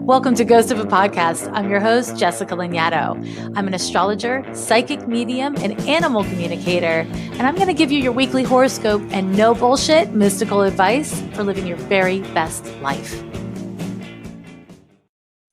Welcome to Ghost of a Podcast. I'm your host, Jessica Lanyadoo. I'm an astrologer, psychic medium, and animal communicator, and I'm going to give you your weekly horoscope and no bullshit mystical advice for living your very best life.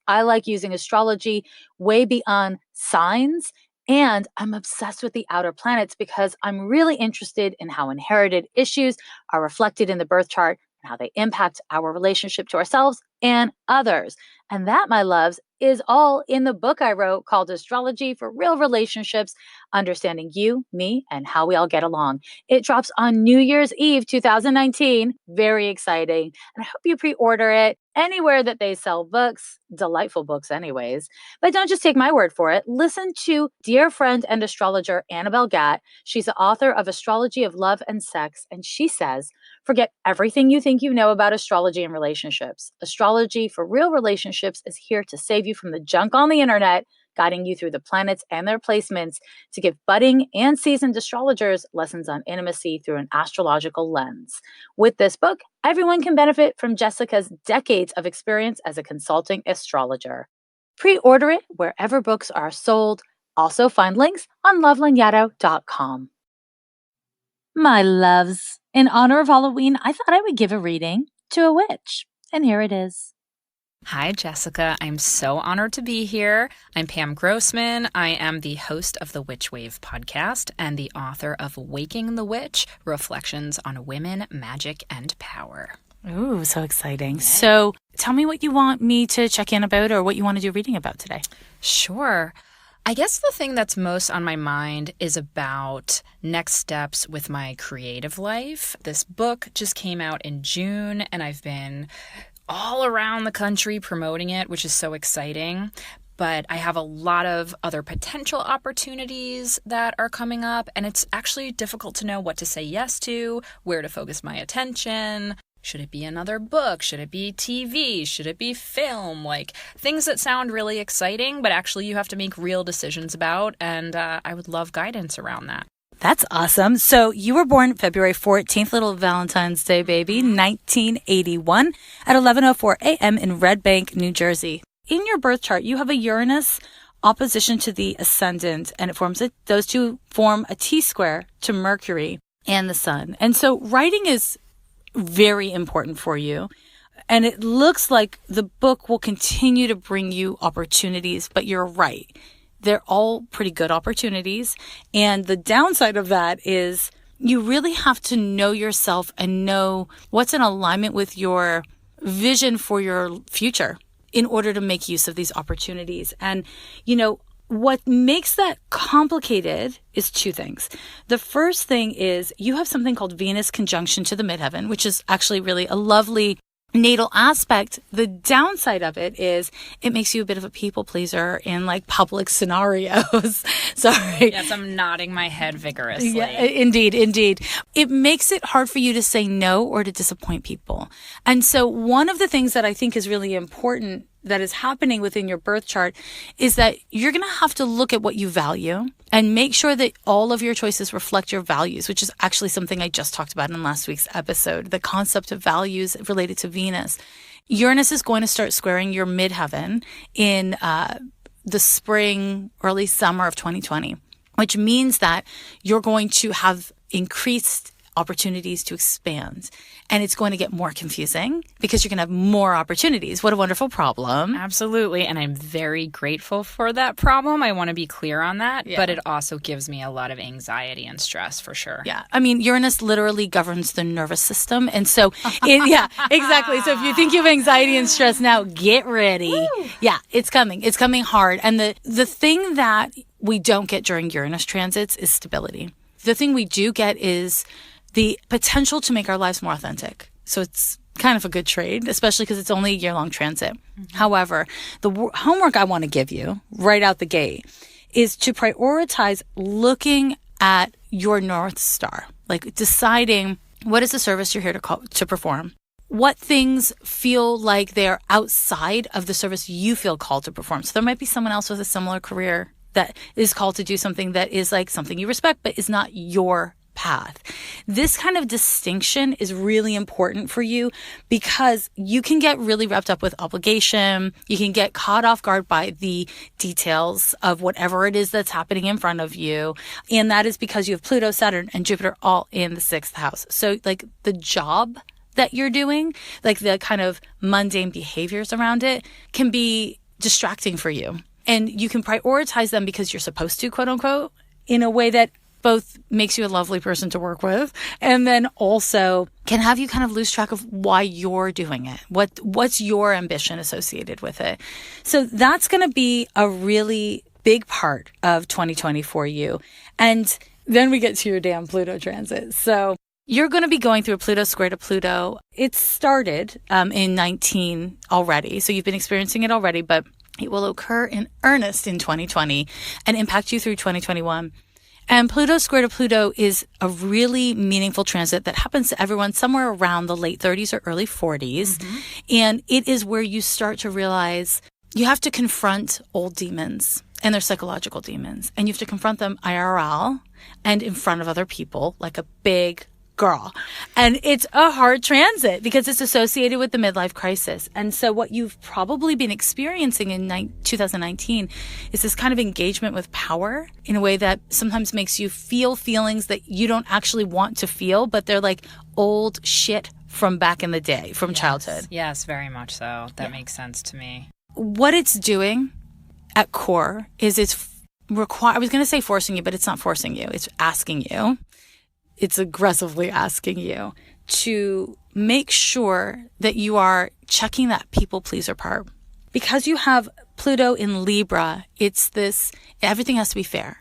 I like using astrology way beyond signs, and I'm obsessed with the outer planets because I'm really interested in how inherited issues are reflected in the birth chart and how they impact our relationship to ourselves and others. And that, my loves, is all in the book I wrote called Astrology for Real Relationships, Understanding You, Me, and How We All Get Along. It drops on New Year's Eve, 2019. Very exciting. And I hope you pre-order it anywhere that they sell books. Delightful books anyways. But don't just take my word for it. Listen to dear friend and astrologer Annabelle Gatt. She's the author of Astrology of Love and Sex. And she says, forget everything you think you know about astrology and relationships. Astrology for Real Relationships is here to save you from the junk on the internet, guiding you through the planets and their placements to give budding and seasoned astrologers lessons on intimacy through an astrological lens. With this book, everyone can benefit from Jessica's decades of experience as a consulting astrologer. Pre-order it wherever books are sold. Also find links on lovelanyadoo.com. My loves, in honor of Halloween, I thought I would give a reading to a witch. And here it is. Hi, Jessica. I'm so honored to be here. I'm Pam Grossman. I am the host of the Witch Wave podcast and the author of Waking the Witch, Reflections on Women, Magic, and Power. Ooh, so exciting. So tell me what you want me to check in about or what you want to do reading about today. Sure. I guess the thing that's most on my mind is about next steps with my creative life. This book just came out in June, and I've been all around the country promoting it, which is so exciting. But I have a lot of other potential opportunities that are coming up, and it's actually difficult to know what to say yes to, where to focus my attention. Should it be another book? Should it be TV? Should it be film? Like things that sound really exciting, but actually you have to make real decisions about, and I would love guidance around that. That's awesome. So you were born February 14th, little Valentine's Day baby, 1981 at 11:04 a.m. in Red Bank, New Jersey. In your birth chart, you have a Uranus opposition to the ascendant, and those two form a T-square to Mercury and the sun. And so writing is very important for you. And it looks like the book will continue to bring you opportunities, but you're right. They're all pretty good opportunities. And the downside of that is you really have to know yourself and know what's in alignment with your vision for your future in order to make use of these opportunities. And, what makes that complicated is two things. The first thing is you have something called Venus conjunction to the midheaven, which is actually really a lovely natal aspect. The downside of it is it makes you a bit of a people pleaser in like public scenarios. Sorry. Yes, I'm nodding my head vigorously. Yeah, indeed. It makes it hard for you to say no or to disappoint people. And so one of the things that I think is really important that is happening within your birth chart is that you're going to have to look at what you value and make sure that all of your choices reflect your values, which is actually something I just talked about in last week's episode, the concept of values related to Venus. Uranus is going to start squaring your midheaven in the spring, early summer of 2020, which means that you're going to have increased opportunities to expand. And it's going to get more confusing because you're going to have more opportunities. What a wonderful problem. Absolutely. And I'm very grateful for that problem. I want to be clear on that. Yeah. But it also gives me a lot of anxiety and stress for sure. Yeah. I mean, Uranus literally governs the nervous system. And so, yeah, exactly. So if you think you have anxiety and stress now, get ready. Woo. Yeah, it's coming. It's coming hard. And the thing that we don't get during Uranus transits is stability. The thing we do get is the potential to make our lives more authentic. So it's kind of a good trade, especially because it's only a year-long transit. Mm-hmm. However, the homework I want to give you right out the gate is to prioritize looking at your North Star, like deciding what is the service you're here to perform. What things feel like they're outside of the service you feel called to perform. So there might be someone else with a similar career that is called to do something that is like something you respect, but is not your path. This kind of distinction is really important for you because you can get really wrapped up with obligation. You can get caught off guard by the details of whatever it is that's happening in front of you. And that is because you have Pluto, Saturn, and Jupiter all in the 6th house. So like the job that you're doing, like the kind of mundane behaviors around it can be distracting for you. And you can prioritize them because you're supposed to, quote unquote, in a way that both makes you a lovely person to work with and then also can have you kind of lose track of why you're doing it. What's your ambition associated with it? So that's going to be a really big part of 2020 for you. And then we get to your damn Pluto transit. So you're going to be going through a Pluto square to Pluto. It started in 19 already. So you've been experiencing it already, but it will occur in earnest in 2020 and impact you through 2021. And Pluto square to Pluto is a really meaningful transit that happens to everyone somewhere around the late 30s or early 40s. Mm-hmm. And it is where you start to realize you have to confront old demons and their psychological demons. And you have to confront them IRL and in front of other people like a big girl. And it's a hard transit because it's associated with the midlife crisis. And so what you've probably been experiencing in 2019 is this kind of engagement with power in a way that sometimes makes you feel feelings that you don't actually want to feel, but they're like old shit from back in the day, from childhood. Yes, very much so. That makes sense to me. What it's doing at core is I was going to say forcing you, but it's not forcing you. It's asking you. It's aggressively asking you to make sure that you are checking that people pleaser part. Because you have Pluto in Libra, it's this, everything has to be fair.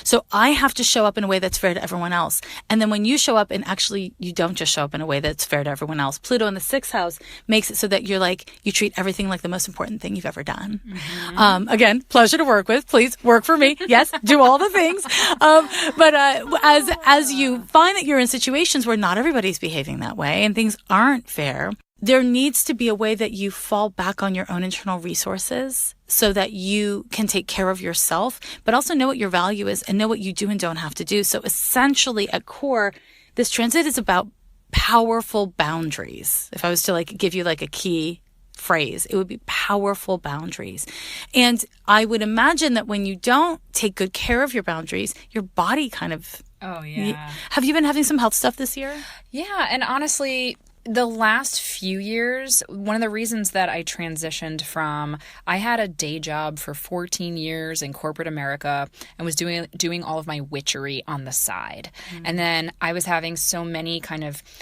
So I have to show up in a way that's fair to everyone else. And then when you show up and actually you don't just show up in a way that's fair to everyone else, Pluto in the 6th house makes it so that you're like, you treat everything like the most important thing you've ever done. Mm-hmm. Again, pleasure to work with. Please work for me. Yes, do all the things. But as you find that you're in situations where not everybody's behaving that way and things aren't fair, there needs to be a way that you fall back on your own internal resources so that you can take care of yourself, but also know what your value is and know what you do and don't have to do. So essentially at core, this transit is about powerful boundaries. If I was to like give you like a key phrase, it would be powerful boundaries. And I would imagine that when you don't take good care of your boundaries, your body kind of... Oh, yeah. Have you been having some health stuff this year? Yeah. And honestly, the last few years, one of the reasons that I transitioned from, I had a day job for 14 years in corporate America and was doing all of my witchery on the side. Mm-hmm. And then I was having so many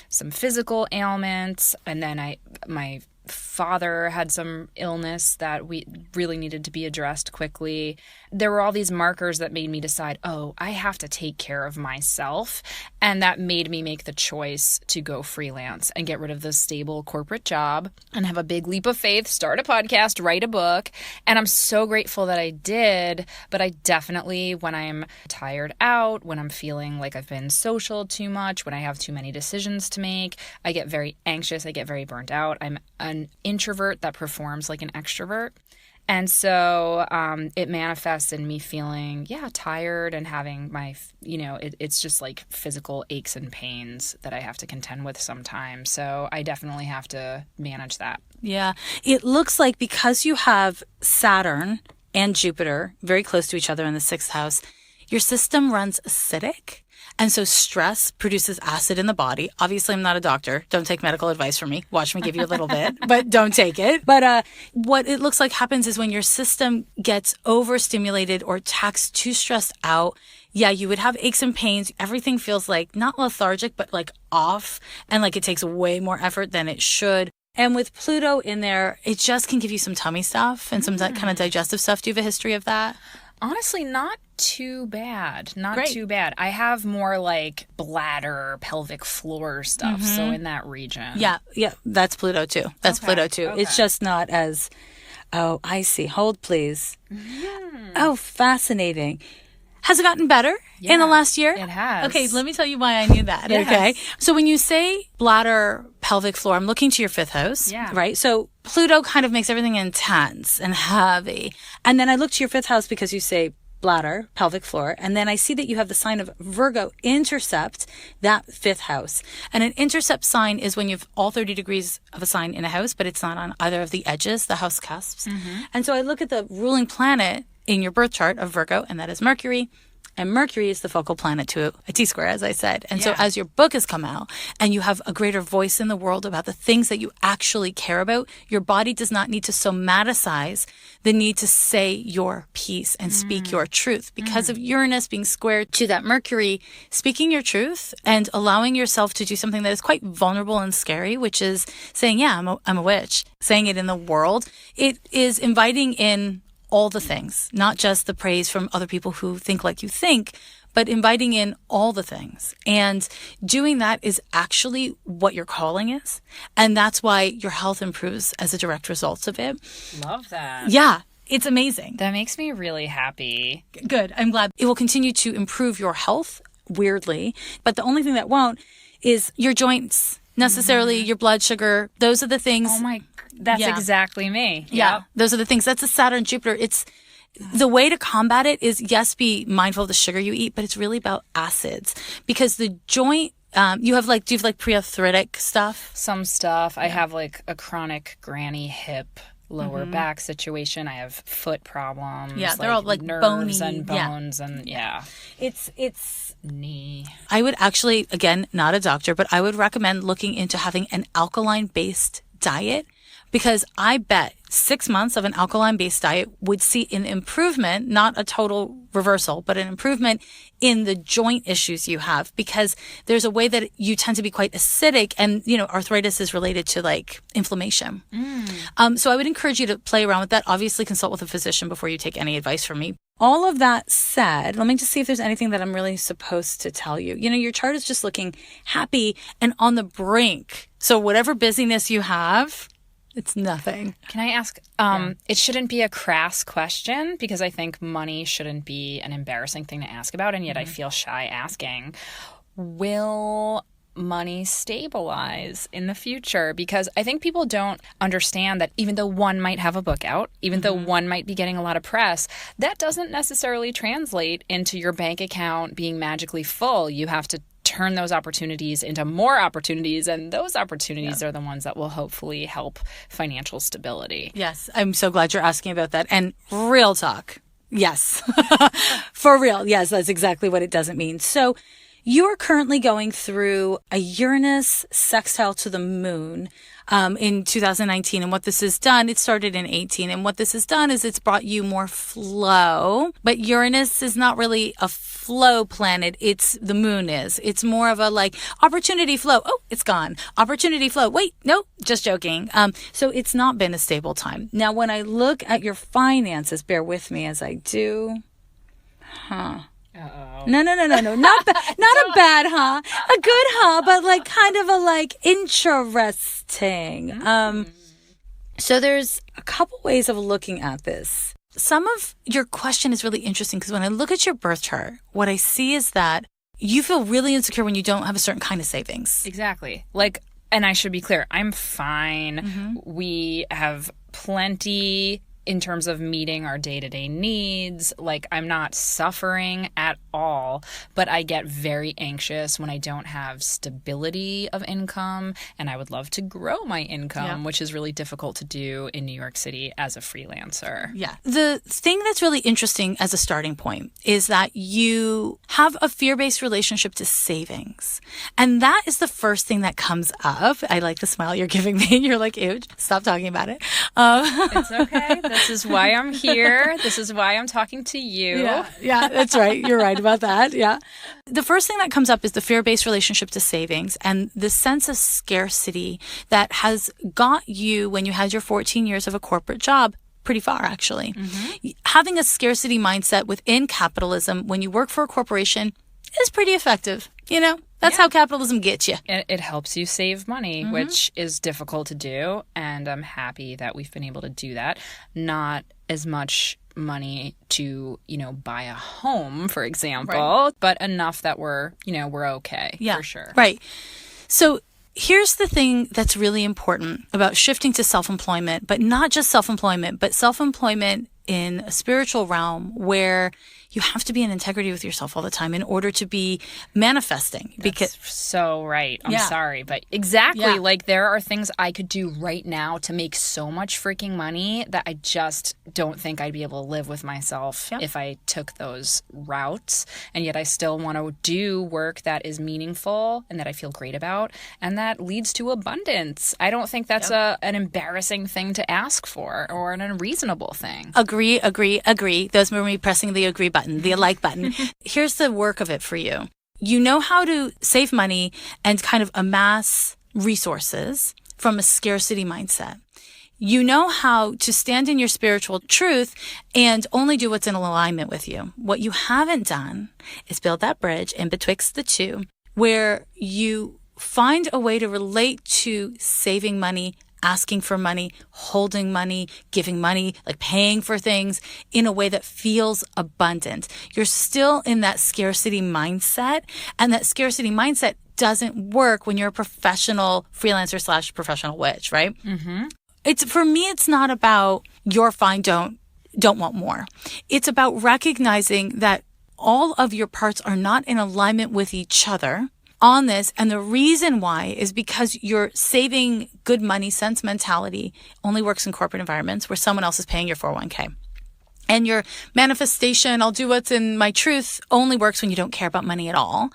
some physical ailments. And then my father had some illness that we really needed to be addressed quickly. There were all these markers that made me decide, I have to take care of myself. And that made me make the choice to go freelance and get rid of the stable corporate job and have a big leap of faith, start a podcast, write a book. And I'm so grateful that I did. But I definitely, when I'm tired out, when I'm feeling like I've been social too much, when I have too many decisions to make, I get very anxious. I get very burnt out. I'm an introvert that performs like an extrovert. And so it manifests in me feeling, tired and having my, it's just like physical aches and pains that I have to contend with sometimes. So I definitely have to manage that. Yeah. It looks like because you have Saturn and Jupiter very close to each other in the 6th house, your system runs acidic. And so stress produces acid in the body. Obviously, I'm not a doctor. Don't take medical advice from me. Watch me give you a little bit, but don't take it. But what it looks like happens is when your system gets overstimulated or taxed, too stressed out, you would have aches and pains. Everything feels like not lethargic, but like off. And like it takes way more effort than it should. And with Pluto in there, it just can give you some tummy stuff and some kind of digestive stuff. Do you have a history of that? Honestly, not too bad. Great. Too bad. I have more like bladder, pelvic floor stuff. Mm-hmm. So in that region. Yeah. That's Pluto too. Pluto too. Okay. It's just not as, I see. Hold, please. Mm-hmm. Oh, fascinating. Has it gotten better in the last year? It has. Okay, let me tell you why I knew that. Yes. Okay. So when you say bladder, pelvic floor, I'm looking to your 5th house, right? So Pluto kind of makes everything intense and heavy. And then I look to your 5th house because you say bladder, pelvic floor. And then I see that you have the sign of Virgo intercept that 5th house. And an intercept sign is when you have all 30 degrees of a sign in a house, but it's not on either of the edges, the house cusps. And so I look at the ruling planet in your birth chart of Virgo, and that is Mercury. And Mercury is the focal planet to a T-square, as I said. And so as your book has come out and you have a greater voice in the world about the things that you actually care about, your body does not need to somaticize the need to say your piece and speak your truth. Because of Uranus being squared to that Mercury, speaking your truth and allowing yourself to do something that is quite vulnerable and scary, which is saying, yeah, I'm a witch, saying it in the world. It is inviting in all the things, not just the praise from other people who think like you think, but inviting in all the things. And doing that is actually what your calling is. And that's why your health improves as a direct result of it. Love that. Yeah, it's amazing. That makes me really happy. Good. I'm glad. It will continue to improve your health, weirdly. But the only thing that won't is your joints, necessarily your blood sugar. Those are the things. Oh my, that's exactly me. Yeah. Those are the things. That's a Saturn, Jupiter. It's the way to combat it is, yes, be mindful of the sugar you eat, but it's really about acids because the joint, do you have pre-arthritic stuff? Some stuff. I have like a chronic granny hip lower back situation. I have foot problems. Yeah, they're all like nerves bony and bones and It's knee. I would actually, again, not a doctor, but I would recommend looking into having an alkaline-based diet because I bet 6 months of an alkaline-based diet would see an improvement, not a total reversal, but an improvement in the joint issues you have because there's a way that you tend to be quite acidic and, arthritis is related to like inflammation. So I would encourage you to play around with that. Obviously consult with a physician before you take any advice from me. All of that said, let me just see if there's anything that I'm really supposed to tell you. Your chart is just looking happy and on the brink. So whatever busyness you have, it's nothing. Can I ask, it shouldn't be a crass question because I think money shouldn't be an embarrassing thing to ask about, and yet I feel shy asking. Will money stabilize in the future? Because I think people don't understand that even though one might have a book out, even though one might be getting a lot of press, that doesn't necessarily translate into your bank account being magically full. You have to turn those opportunities into more opportunities, and those opportunities are the ones that will hopefully help financial stability. Yes, I'm so glad you're asking about that. And real talk, yes, for real, yes, that's exactly what it doesn't mean. So you are currently going through a Uranus sextile to the moon in 2019. And what this has done, it started in 18. And what this has done is it's brought you more flow. But Uranus is not really a flow planet. The moon is. It's more of a like opportunity flow. Oh, it's gone. Opportunity flow. Wait, no, just joking. So it's not been a stable time. Now, when I look at your finances, bear with me as I do. Uh-oh. No. Not a bad, huh? A good, huh? But like kind of a like interesting. So there's a couple ways of looking at this. Some of your question is really interesting because when I look at your birth chart, what I see is that you feel really insecure when you don't have a certain kind of savings. Exactly. And I should be clear, I'm fine. We have plenty in terms of meeting our day-to-day needs. I'm not suffering at all, but I get very anxious when I don't have stability of income, and I would love to grow my income, which is really difficult to do in New York City as a freelancer. Yeah. The thing that's really interesting as a starting point is that you have a fear-based relationship to savings. And that is the first thing that comes up. I like the smile you're giving me. You're like, ew, stop talking about it. It's okay. This is why I'm here. This is why I'm talking to you. Yeah, that's right. You're right about that. Yeah. The first thing that comes up is the fear-based relationship to savings and the sense of scarcity that has got you when you had your 14 years of a corporate job pretty far, actually. Having a scarcity mindset within capitalism when you work for a corporation is pretty effective. That's how capitalism gets you. It helps you save money, which is difficult to do. And I'm happy that we've been able to do that. Not as much money to, buy a home, for example, but enough that we're okay, for sure. Right. So here's the thing that's really important about shifting to self-employment, but not just self-employment, but self-employment in a spiritual realm where you have to be in integrity with yourself all the time in order to be manifesting. That's so right. I'm sorry, but exactly. Like there are things I could do right now to make so much freaking money that I just don't think I'd be able to live with myself if I took those routes. And yet I still want to do work that is meaningful and that I feel great about and that leads to abundance. I don't think that's an embarrassing thing to ask for or an unreasonable thing. Agree. Those were me pressing the agree button, the like button. Here's the work of it for you. You know how to save money and kind of amass resources from a scarcity mindset. You know how to stand in your spiritual truth and only do what's in alignment with you. What you haven't done is build that bridge in betwixt the two where you find a way to relate to saving money, asking for money, holding money, giving money, like paying for things in a way that feels abundant. You're still in that scarcity mindset, and that scarcity mindset doesn't work when you're a professional freelancer / professional witch, right? Mm-hmm. For me, it's not about you're fine, don't want more. It's about recognizing that all of your parts are not in alignment with each other on this. And the reason why is because your saving good money sense mentality only works in corporate environments where someone else is paying your 401k. And your manifestation, I'll do what's in my truth, only works when you don't care about money at all.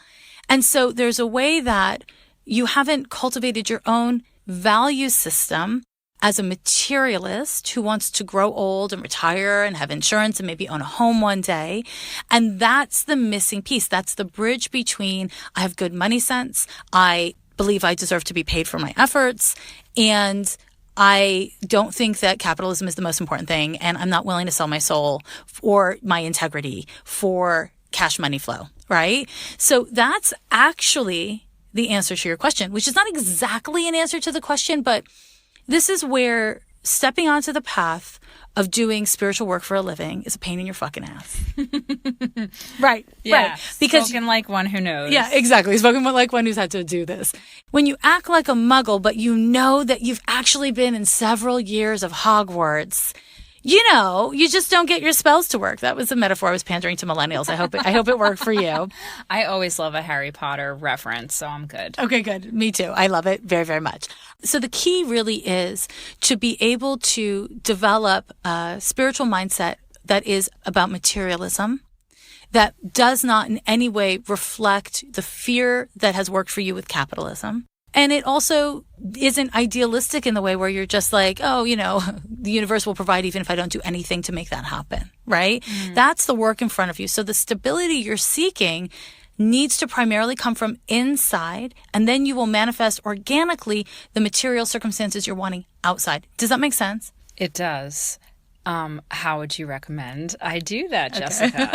And so there's a way that you haven't cultivated your own value system as a materialist who wants to grow old and retire and have insurance and maybe own a home one day. And that's the missing piece. That's the bridge between I have good money sense, I believe I deserve to be paid for my efforts, and I don't think that capitalism is the most important thing, and I'm not willing to sell my soul or my integrity for cash money flow, right? So that's actually the answer to your question, which is not exactly an answer to the question, but this is where stepping onto the path of doing spiritual work for a living is a pain in your fucking ass. Right. Yeah. Right. Because spoken like one who knows. Yeah, exactly. Spoken like one who's had to do this. When you act like a muggle, but you know that you've actually been in several years of Hogwarts, you know, you just don't get your spells to work. That was a metaphor. I was pandering to millennials. I hope it worked for you. I always love a Harry Potter reference, so I'm good. Okay, good. Me too. I love it very, very much. So the key really is to be able to develop a spiritual mindset that is about materialism, that does not in any way reflect the fear that has worked for you with capitalism. And it also isn't idealistic in the way where you're just like, oh, you know, the universe will provide even if I don't do anything to make that happen, right? Mm. That's the work in front of you. So the stability you're seeking needs to primarily come from inside, and then you will manifest organically the material circumstances you're wanting outside. Does that make sense? It does. How would you recommend I do that, Jessica?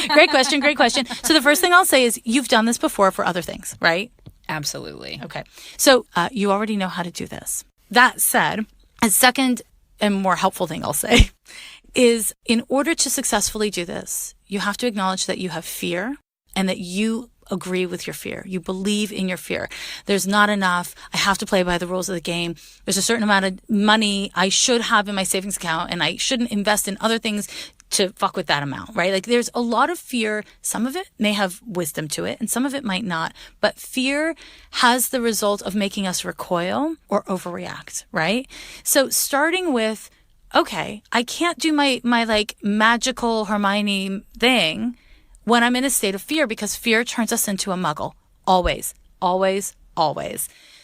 Great question. So the first thing I'll say is you've done this before for other things, right? Absolutely. Okay. So you already know how to do this. That said, a second and more helpful thing I'll say is in order to successfully do this, you have to acknowledge that you have fear and that you agree with your fear. You believe in your fear. There's not enough. I have to play by the rules of the game. There's a certain amount of money I should have in my savings account and I shouldn't invest in other things to fuck with that amount, right? Like there's a lot of fear. Some of it may have wisdom to it and some of it might not, but fear has the result of making us recoil or overreact, right? So starting with, okay, I can't do my like magical Hermione thing when I'm in a state of fear because fear turns us into a muggle. Always.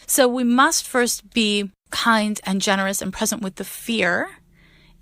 So we must first be kind and generous and present with the fear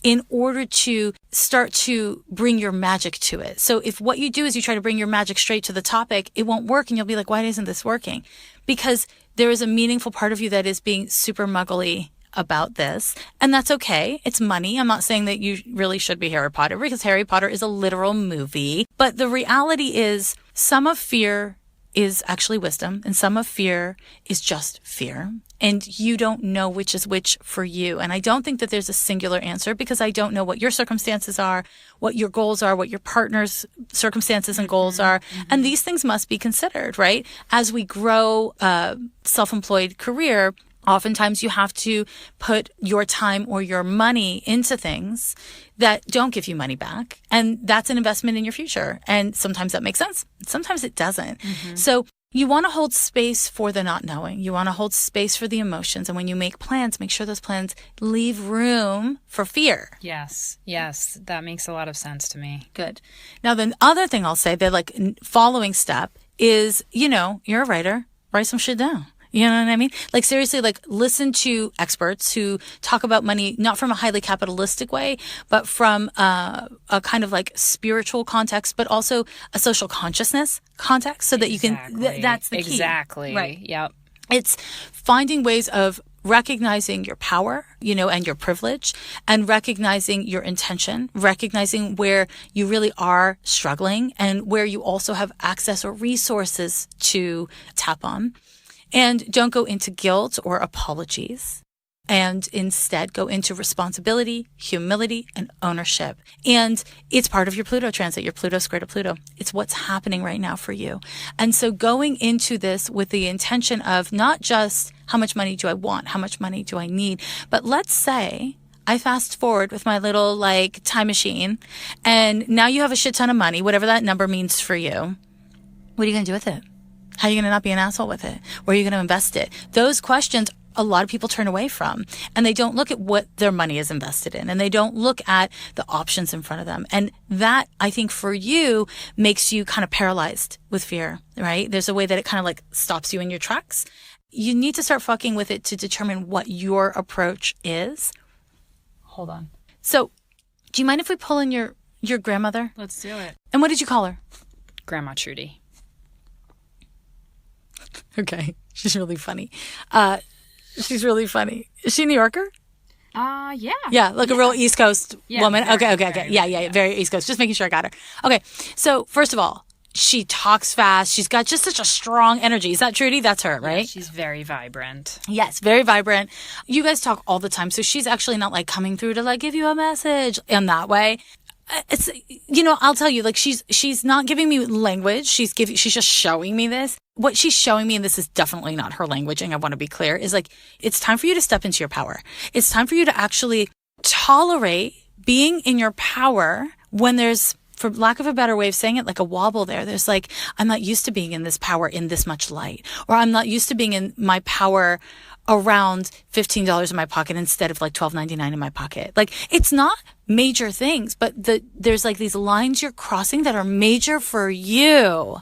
in order to start to bring your magic to it. So if what you do is you try to bring your magic straight to the topic, it won't work and you'll be like, why isn't this working? Because there is a meaningful part of you that is being super muggly about this. And that's okay. It's money. I'm not saying that you really should be Harry Potter because Harry Potter is a literal movie. But the reality is some of fear is actually wisdom and some of fear is just fear. And you don't know which is which for you. And I don't think that there's a singular answer because I don't know what your circumstances are, what your goals are, what your partner's circumstances and goals are. Mm-hmm. And these things must be considered, right? As we grow a self-employed career, Oftentimes you have to put your time or your money into things that don't give you money back. And that's an investment in your future. And sometimes that makes sense. Sometimes it doesn't. So you want to hold space for the not knowing. You want to hold space for the emotions. And when you make plans, make sure those plans leave room for fear. Yes. Yes. That makes a lot of sense to me. Good. Now, the other thing I'll say, the following step is, you're a writer, write some shit down. You know what I mean? Like seriously, listen to experts who talk about money, not from a highly capitalistic way, but from a kind of spiritual context, but also a social consciousness context so that you can, that's the key. Exactly. Right. Yep. It's finding ways of recognizing your power, and your privilege, and recognizing your intention, recognizing where you really are struggling and where you also have access or resources to tap on. And don't go into guilt or apologies, and instead go into responsibility, humility, and ownership. And it's part of your Pluto transit, your Pluto square to Pluto. It's what's happening right now for you. And so going into this with the intention of not just how much money do I want, how much money do I need, but let's say I fast forward with my little time machine, and now you have a shit ton of money, whatever that number means for you. What are you going to do with it? How are you going to not be an asshole with it? Where are you going to invest it? Those questions a lot of people turn away from, and they don't look at what their money is invested in, and they don't look at the options in front of them. And that, I think, for you makes you kind of paralyzed with fear, right? There's a way that it kind of stops you in your tracks. You need to start fucking with it to determine what your approach is. Hold on. So, do you mind if we pull in your grandmother? Let's do it. And what did you call her? Grandma Trudy. Okay. She's really funny. She's really funny. Is she a New Yorker? Yeah. Yeah, a real East Coast woman. Very, Okay. very, Yeah, very East Coast. Just making sure I got her. Okay. So, first of all, she talks fast. She's got just such a strong energy. Is that Trudy? That's her, right? Yeah, she's very vibrant. Yes, very vibrant. You guys talk all the time. So she's actually not coming through to give you a message in that way. It's, I'll tell you, she's not giving me language. She's just showing me this. What she's showing me, and this is definitely not her languaging, I want to be clear, is it's time for you to step into your power. It's time for you to actually tolerate being in your power when there's, for lack of a better way of saying it, a wobble there. There's I'm not used to being in this power in this much light, or I'm not used to being in my power around $15 in my pocket instead of $12.99 in my pocket. It's not major things, but there's these lines you're crossing that are major for you.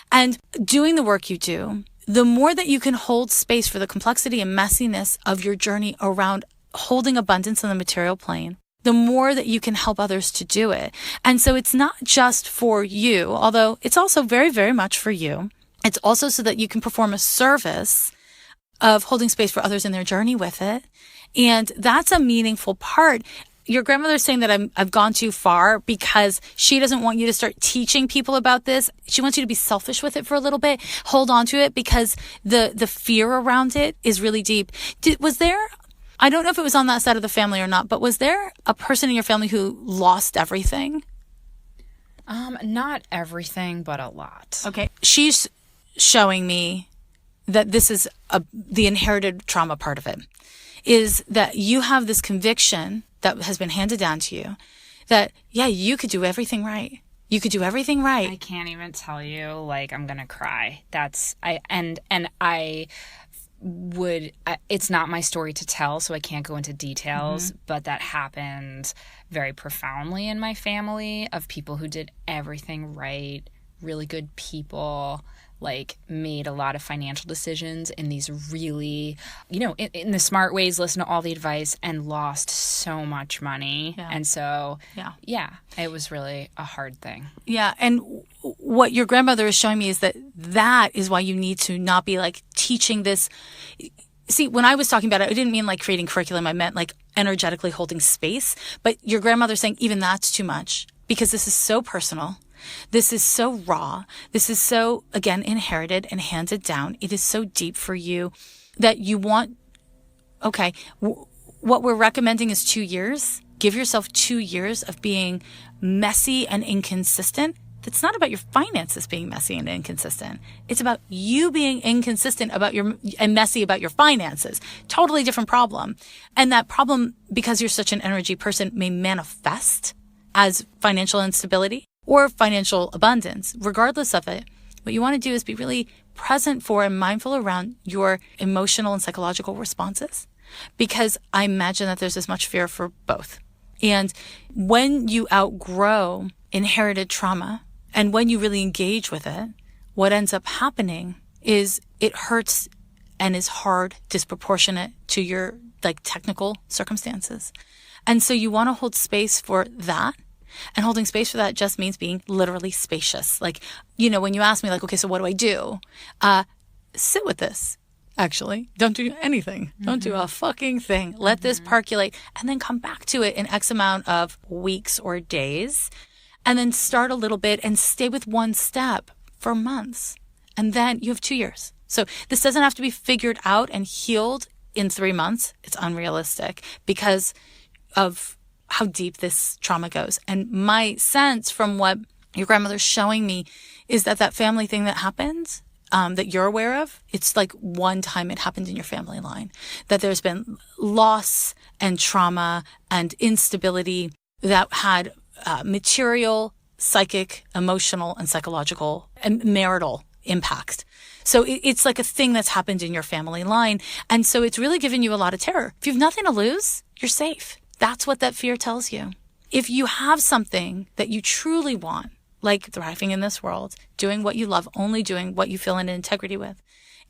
And doing the work you do, the more that you can hold space for the complexity and messiness of your journey around holding abundance on the material plane, the more that you can help others to do it. And so it's not just for you, although it's also very, very much for you. It's also so that you can perform a service of holding space for others in their journey with it. And that's a meaningful part. Your grandmother's saying that I've gone too far because she doesn't want you to start teaching people about this. She wants you to be selfish with it for a little bit, hold on to it, because the fear around it is really deep. I don't know if it was on that side of the family or not, but was there a person in your family who lost everything? Not everything, but a lot. Okay. She's showing me that this is the inherited trauma part of it, is that you have this conviction that has been handed down to you that, you could do everything right. You could do everything right. I can't even tell you, I'm going to cry. It's not my story to tell, so I can't go into details, but that happened very profoundly in my family, of people who did everything right, really good people, made a lot of financial decisions in these really, in the smart ways, listen to all the advice, and lost so much money. Yeah. And so, it was really a hard thing. Yeah. And what your grandmother is showing me is that is why you need to not be teaching this. See, when I was talking about it, I didn't mean creating curriculum. I meant energetically holding space. But your grandmother's saying even that's too much, because this is so personal. This is so raw. This is so, again, inherited and handed down. It is so deep for you that you want, what we're recommending is 2 years. Give yourself 2 years of being messy and inconsistent. It's not about your finances being messy and inconsistent. It's about you being inconsistent and messy about your finances. Totally different problem. And that problem, because you're such an energy person, may manifest as financial instability or financial abundance. Regardless of it, what you want to do is be really present for and mindful around your emotional and psychological responses, because I imagine that there's as much fear for both. And when you outgrow inherited trauma and when you really engage with it, what ends up happening is it hurts and is hard, disproportionate to your technical circumstances. And so you want to hold space for that. And holding space for that just means being literally spacious. When you ask me okay, so what do I do? Sit with this. Actually, don't do anything. Don't do a fucking thing. Let this percolate and then come back to it in X amount of weeks or days. And then start a little bit and stay with one step for months. And then you have 2 years. So this doesn't have to be figured out and healed in 3 months. It's unrealistic because of how deep this trauma goes. And my sense from what your grandmother's showing me is that family thing that happened, that you're aware of, it's one time it happened in your family line, that there's been loss and trauma and instability that had material, psychic, emotional, and psychological and marital impact. So it's a thing that's happened in your family line. And so it's really given you a lot of terror. If you have nothing to lose, you're safe. That's what that fear tells you. If you have something that you truly want, like thriving in this world, doing what you love, only doing what you feel in integrity with,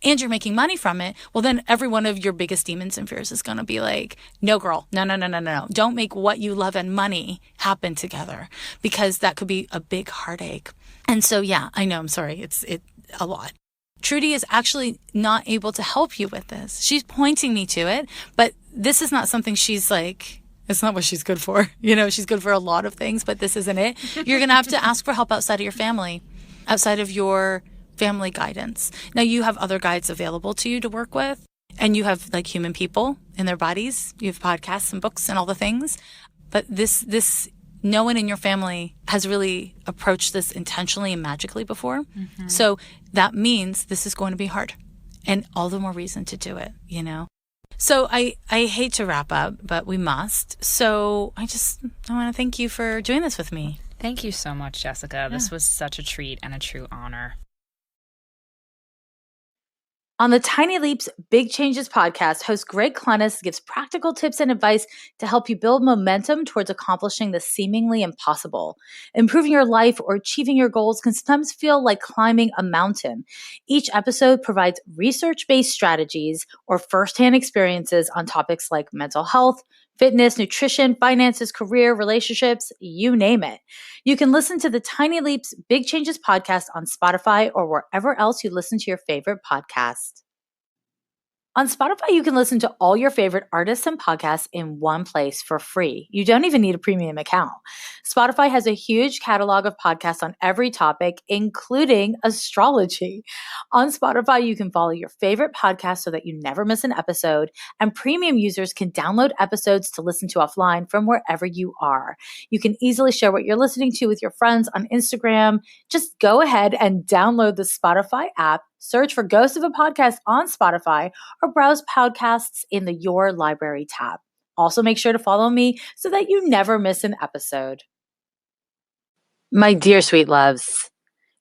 and you're making money from it, well, then every one of your biggest demons and fears is going to be no, girl, no. Don't make what you love and money happen together, because that could be a big heartache. And so, yeah, I know, I'm sorry. It's a lot. Trudy is actually not able to help you with this. She's pointing me to it, but this is not something she's it's not what she's good for. She's good for a lot of things, but this isn't it. You're going to have to ask for help outside of your family, outside of your family guidance. Now, you have other guides available to you to work with, and you have human people in their bodies. You have podcasts and books and all the things. But this no one in your family has really approached this intentionally and magically before. Mm-hmm. So that means this is going to be hard, and all the more reason to do it, So I hate to wrap up, but we must. So I want to thank you for doing this with me. Thank you so much, Jessica. Yeah. This was such a treat and a true honor. On the Tiny Leaps, Big Changes podcast, host Greg Clunnis gives practical tips and advice to help you build momentum towards accomplishing the seemingly impossible. Improving your life or achieving your goals can sometimes feel like climbing a mountain. Each episode provides research-based strategies or firsthand experiences on topics like mental health, fitness, nutrition, finances, career, relationships, you name it. You can listen to the Tiny Leaps Big Changes podcast on Spotify or wherever else you listen to your favorite podcast. On Spotify, you can listen to all your favorite artists and podcasts in one place for free. You don't even need a premium account. Spotify has a huge catalog of podcasts on every topic, including astrology. On Spotify, you can follow your favorite podcast so that you never miss an episode, and premium users can download episodes to listen to offline from wherever you are. You can easily share what you're listening to with your friends on Instagram. Just go ahead and download the Spotify app, search for Ghost of a Podcast on Spotify, or browse podcasts in the Your Library tab. Also, make sure to follow me so that you never miss an episode. My dear sweet loves,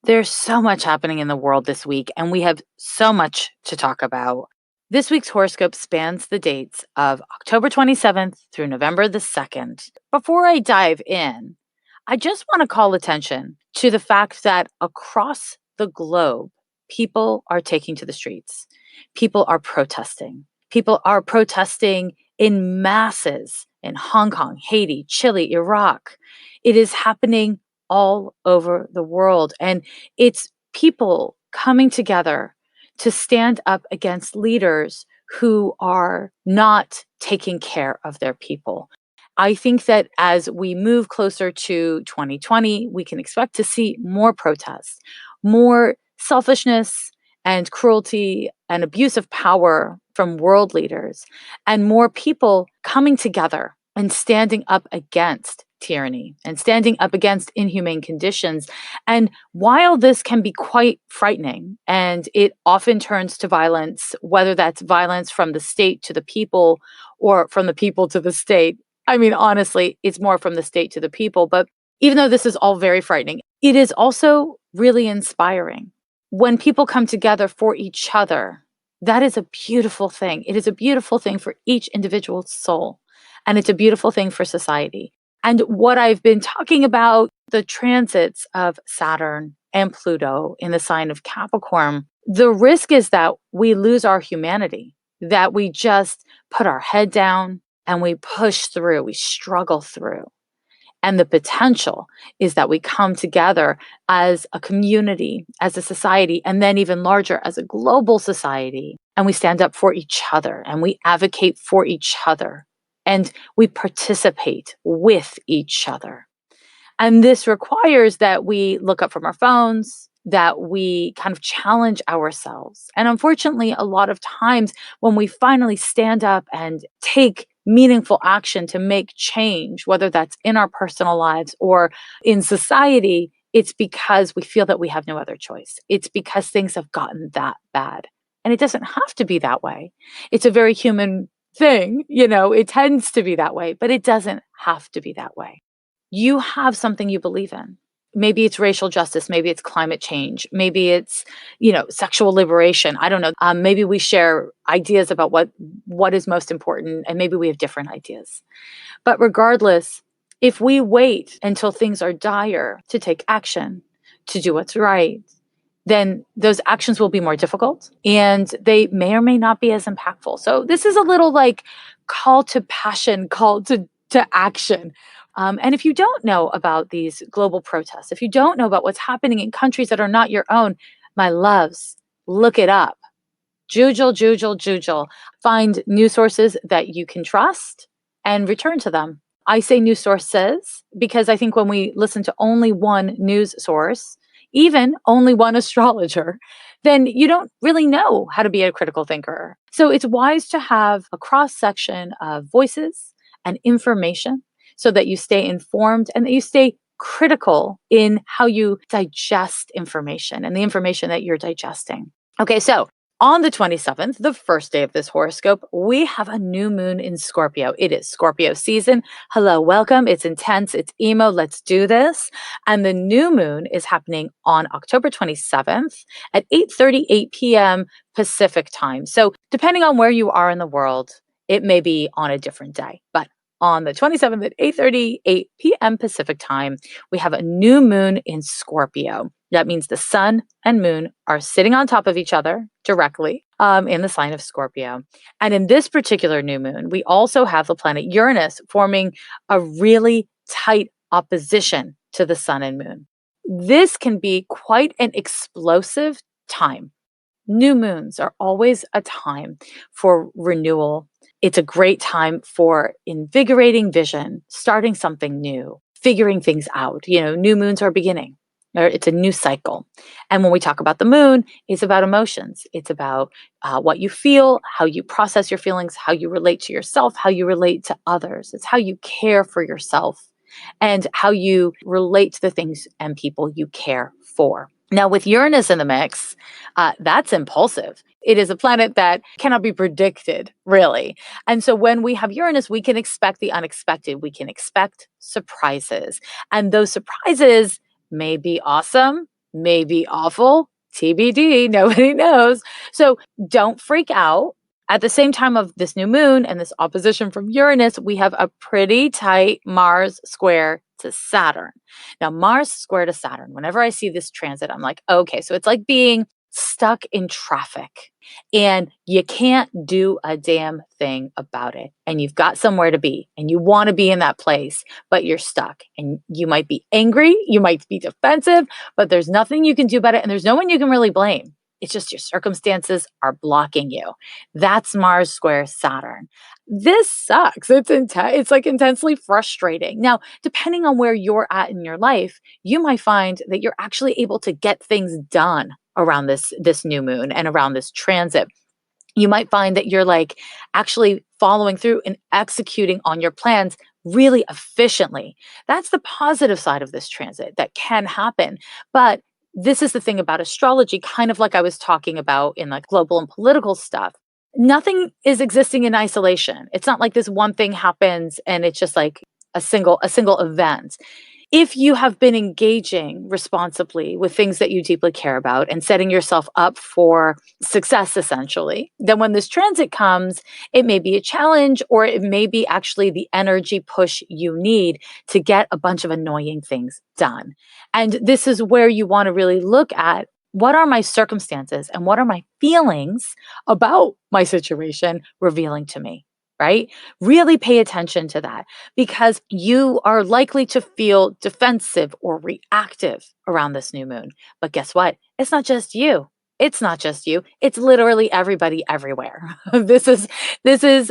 there's so much happening in the world this week, and we have so much to talk about. This week's horoscope spans the dates of October 27th through November the 2nd. Before I dive in, I just want to call attention to the fact that across the globe, people are taking to the streets. People are protesting. People are protesting in masses in Hong Kong, Haiti, Chile, Iraq. It is happening all over the world. And it's people coming together to stand up against leaders who are not taking care of their people. I think that as we move closer to 2020, we can expect to see more protests, more selfishness and cruelty and abuse of power from world leaders, and more people coming together and standing up against tyranny and standing up against inhumane conditions. And while this can be quite frightening, and it often turns to violence, whether that's violence from the state to the people or from the people to the state. I mean, honestly, it's more from the state to the people. But even though this is all very frightening, it is also really inspiring. When people come together for each other, that is a beautiful thing. It is a beautiful thing for each individual soul, and it's a beautiful thing for society. And what I've been talking about, the transits of Saturn and Pluto in the sign of Capricorn, the risk is that we lose our humanity, that we just put our head down and we push through, we struggle through. And the potential is that we come together as a community, as a society, and then even larger as a global society. And we stand up for each other and we advocate for each other and we participate with each other. And this requires that we look up from our phones, that we kind of challenge ourselves. And unfortunately, a lot of times when we finally stand up and take meaningful action to make change, whether that's in our personal lives or in society, it's because we feel that we have no other choice. It's because things have gotten that bad. And it doesn't have to be that way. It's a very human thing, it tends to be that way, but it doesn't have to be that way. You have something you believe in. Maybe it's racial justice. Maybe it's climate change. Maybe it's, sexual liberation. I don't know. Maybe we share ideas about what is most important, and maybe we have different ideas. But regardless, if we wait until things are dire to take action, to do what's right, then those actions will be more difficult and they may or may not be as impactful. So this is a little like call to passion, call to action. And if you don't know about these global protests, if you don't know about what's happening in countries that are not your own, my loves, look it up. Jujel, jujel, jujel. Find news sources that you can trust and return to them. I say news sources because I think when we listen to only one news source, even only one astrologer, then you don't really know how to be a critical thinker. So it's wise to have a cross section of voices and information so that you stay informed and that you stay critical in how you digest information and the information that you're digesting. Okay, so on the 27th, the first day of this horoscope, we have a new moon in Scorpio. It is Scorpio season. Hello, welcome. It's intense. It's emo. Let's do this. And the new moon is happening on October 27th at 8:38 p.m. Pacific time. So depending on where you are in the world, it may be on a different day. But on the 27th at 8:38 p.m. Pacific time, we have a new moon in Scorpio. That means the sun and moon are sitting on top of each other directly in the sign of Scorpio. And in this particular new moon, we also have the planet Uranus forming a really tight opposition to the sun and moon. This can be quite an explosive time. New moons are always a time for renewal. It's a great time for invigorating vision, starting something new, figuring things out. New moons are beginning. It's a new cycle. And when we talk about the moon, it's about emotions. It's about what you feel, how you process your feelings, how you relate to yourself, how you relate to others. It's how you care for yourself and how you relate to the things and people you care for. Now, with Uranus in the mix, that's impulsive. It is a planet that cannot be predicted, really. And so when we have Uranus, we can expect the unexpected. We can expect surprises. And those surprises may be awesome, may be awful, TBD, nobody knows. So don't freak out. At the same time of this new moon and this opposition from Uranus, we have a pretty tight Mars square to Saturn. Now, Mars square to Saturn, whenever I see this transit, I'm like, okay, so it's like being stuck in traffic and you can't do a damn thing about it. And you've got somewhere to be and you want to be in that place, but you're stuck and you might be angry, you might be defensive, but there's nothing you can do about it. And there's no one you can really blame. It's just your circumstances are blocking you. That's Mars square Saturn. This sucks. It's like intensely frustrating. Now, depending on where you're at in your life, you might find that you're actually able to get things done around this new moon and around this transit. You might find that you're like actually following through and executing on your plans really efficiently. That's the positive side of this transit that can happen. But this is the thing about astrology, kind of like I was talking about in like global and political stuff. Nothing is existing in isolation. It's not like this one thing happens and it's just like a single event. If you have been engaging responsibly with things that you deeply care about and setting yourself up for success, essentially, then when this transit comes, it may be a challenge or it may be actually the energy push you need to get a bunch of annoying things done. And this is where you want to really look at what are my circumstances and what are my feelings about my situation revealing to me, right? Really pay attention to that because you are likely to feel defensive or reactive around this new moon. But guess what? It's not just you. It's not just you. It's literally everybody everywhere. This is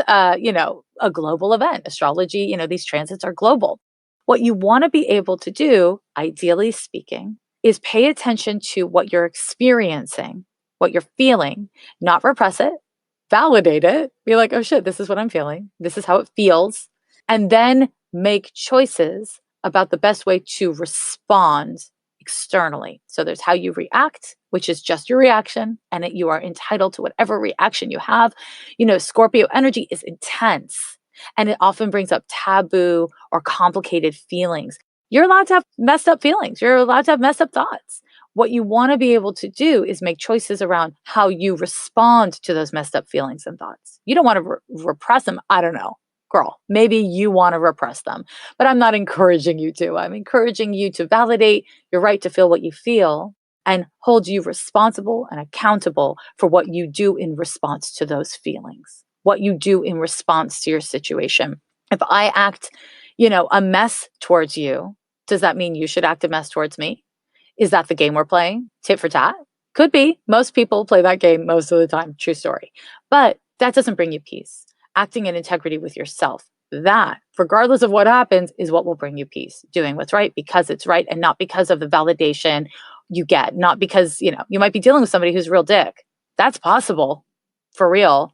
a global event. Astrology, these transits are global. What you want to be able to do, ideally speaking, is pay attention to what you're experiencing, what you're feeling, not repress it, validate it, be like, oh shit, this is what I'm feeling. This is how it feels. And then make choices about the best way to respond externally. So there's how you react, which is just your reaction, and you are entitled to whatever reaction you have. Scorpio energy is intense and it often brings up taboo or complicated feelings. You're allowed to have messed up feelings. You're allowed to have messed up thoughts. What you want to be able to do is make choices around how you respond to those messed up feelings and thoughts. You don't want to repress them. I don't know, girl, maybe you want to repress them, but I'm not encouraging you to. I'm encouraging you to validate your right to feel what you feel and hold you responsible and accountable for what you do in response to those feelings, what you do in response to your situation. If I act, a mess towards you, does that mean you should act a mess towards me? Is that the game we're playing? Tit for tat? Could be. Most people play that game most of the time. True story. But that doesn't bring you peace. Acting in integrity with yourself, that, regardless of what happens, is what will bring you peace. Doing what's right because it's right and not because of the validation you get. Not because, you might be dealing with somebody who's a real dick. That's possible, for real.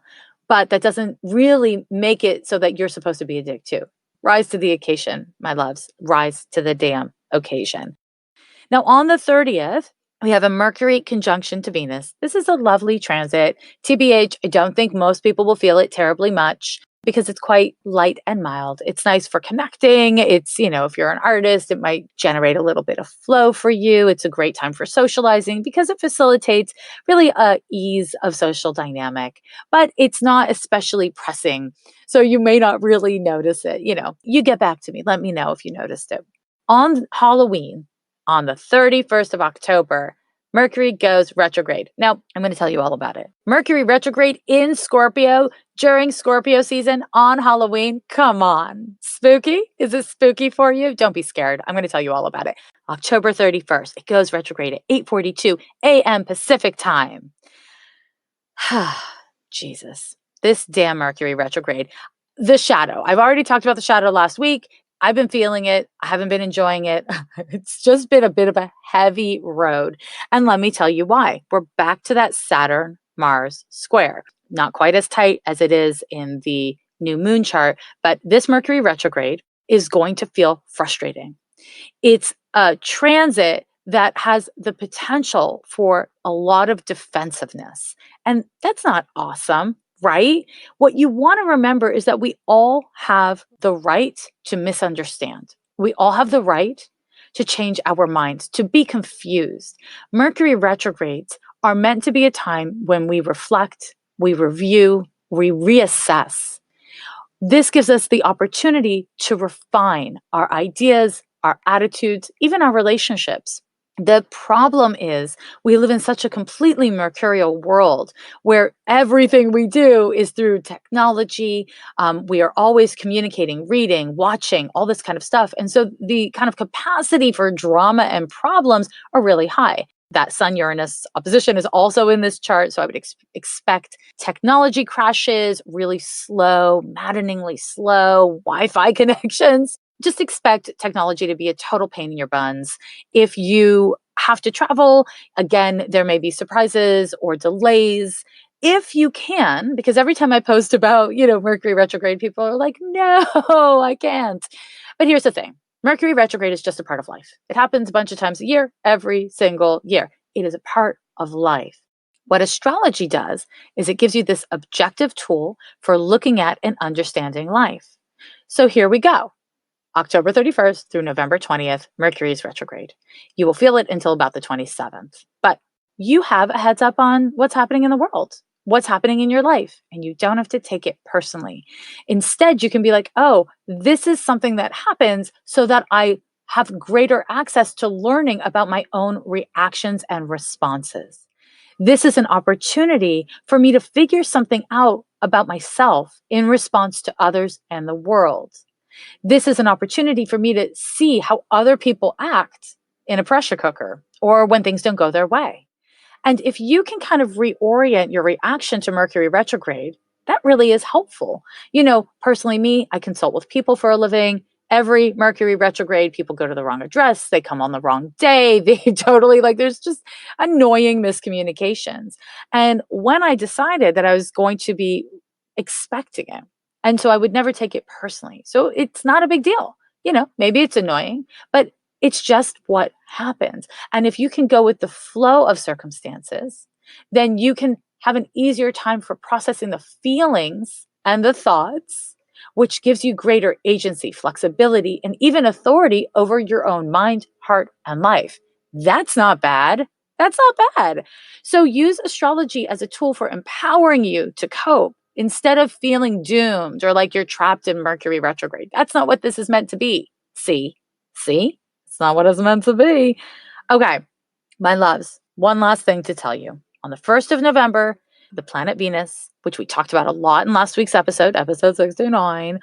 But that doesn't really make it so that you're supposed to be a dick too. Rise to the occasion, my loves. Rise to the damn occasion. Now, on the 30th, we have a Mercury conjunction to Venus. This is a lovely transit. TBH, I don't think most people will feel it terribly much because it's quite light and mild. It's nice for connecting. It's, if you're an artist, it might generate a little bit of flow for you. It's a great time for socializing because it facilitates really a ease of social dynamic, but it's not especially pressing. So you may not really notice it. You get back to me. Let me know if you noticed it. On Halloween, on the 31st of October, Mercury goes retrograde. Now, I'm going to tell you all about it. Mercury retrograde in Scorpio during Scorpio season on Halloween. Come on. Spooky? Is it spooky for you? Don't be scared. I'm going to tell you all about it. October 31st, it goes retrograde at 8:42 a.m. Pacific time. Jesus. This damn Mercury retrograde. The shadow. I've already talked about the shadow last week. I've been feeling it. I haven't been enjoying it. It's just been a bit of a heavy road. And let me tell you why. We're back to that Saturn-Mars square. Not quite as tight as it is in the new moon chart, but this Mercury retrograde is going to feel frustrating. It's a transit that has the potential for a lot of defensiveness. And that's not awesome, right? What you want to remember is that we all have the right to misunderstand. We all have the right to change our minds, to be confused. Mercury retrogrades are meant to be a time when we reflect, we review, we reassess. This gives us the opportunity to refine our ideas, our attitudes, even our relationships. The problem is we live in such a completely mercurial world where everything we do is through technology. We are always communicating, reading, watching, all this kind of stuff. And so the kind of capacity for drama and problems are really high. That Sun-Uranus opposition is also in this chart. So I would expect technology crashes, really slow, maddeningly slow Wi-Fi connections. Just expect technology to be a total pain in your buns. If you have to travel, again, there may be surprises or delays. if you can, because every time I post about, Mercury retrograde, people are like, no, I can't. But here's the thing. Mercury retrograde is just a part of life. It happens a bunch of times a year, every single year. It is a part of life. What astrology does is it gives you this objective tool for looking at and understanding life. So here we go. October 31st through November 20th, Mercury is retrograde. You will feel it until about the 27th, but you have a heads up on what's happening in the world, what's happening in your life, and you don't have to take it personally. Instead, you can be like, oh, this is something that happens so that I have greater access to learning about my own reactions and responses. This is an opportunity for me to figure something out about myself in response to others and the world. This is an opportunity for me to see how other people act in a pressure cooker or when things don't go their way. And if you can kind of reorient your reaction to Mercury retrograde, that really is helpful. Personally, me, I consult with people for a living. Every Mercury retrograde, people go to the wrong address, they come on the wrong day, they totally there's just annoying miscommunications. And when I decided that I was going to be expecting it, and so I would never take it personally. So it's not a big deal. Maybe it's annoying, but it's just what happens. And if you can go with the flow of circumstances, then you can have an easier time for processing the feelings and the thoughts, which gives you greater agency, flexibility, and even authority over your own mind, heart, and life. That's not bad. That's not bad. So use astrology as a tool for empowering you to cope instead of feeling doomed or like you're trapped in Mercury retrograde. That's not what this is meant to be. See? It's not what it's meant to be. Okay, my loves, one last thing to tell you. On the 1st of November, the planet Venus, which we talked about a lot in last week's episode 69,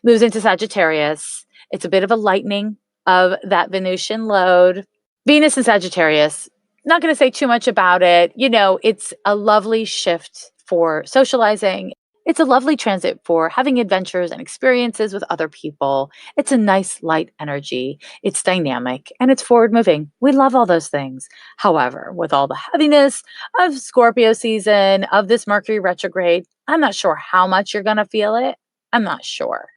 moves into Sagittarius. It's a bit of a lightening of that Venusian load. Venus in Sagittarius, not going to say too much about it. It's a lovely shift for socializing. It's a lovely transit for having adventures and experiences with other people. It's a nice light energy. It's dynamic and it's forward moving. We love all those things. However, with all the heaviness of Scorpio season, of this Mercury retrograde, I'm not sure how much you're going to feel it. I'm not sure,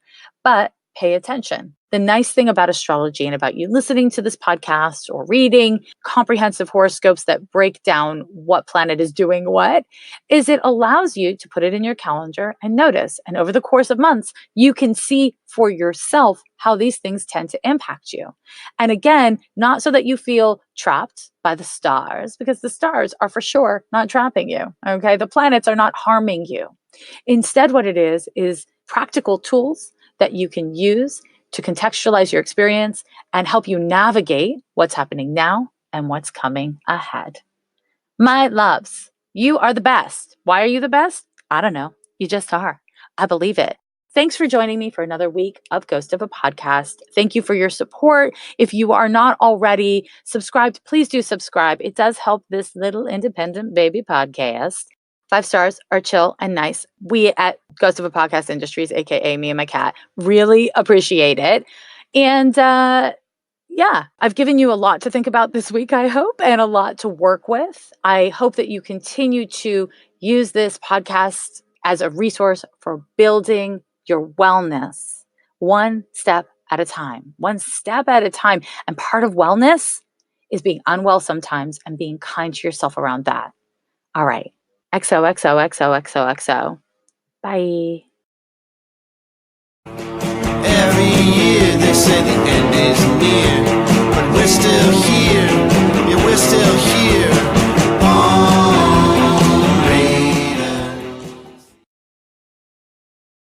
but pay attention. The nice thing about astrology and about you listening to this podcast or reading comprehensive horoscopes that break down what planet is doing what is it allows you to put it in your calendar and notice. And over the course of months, you can see for yourself how these things tend to impact you. And again, not so that you feel trapped by the stars, because the stars are for sure not trapping you. Okay. The planets are not harming you. Instead, what it is practical tools that you can use to contextualize your experience and help you navigate what's happening now and what's coming ahead. My loves, you are the best. Why are you the best? I don't know. You just are. I believe it. Thanks for joining me for another week of Ghost of a Podcast. Thank you for your support. If you are not already subscribed, please do subscribe. It does help this little independent baby podcast. 5 stars are chill and nice. We at Ghost of a Podcast Industries, aka me and my cat, really appreciate it. And yeah, I've given you a lot to think about this week, I hope, and a lot to work with. I hope that you continue to use this podcast as a resource for building your wellness one step at a time, And part of wellness is being unwell sometimes and being kind to yourself around that. All right. XOXOXOXOXO. Bye. Every year they say the end is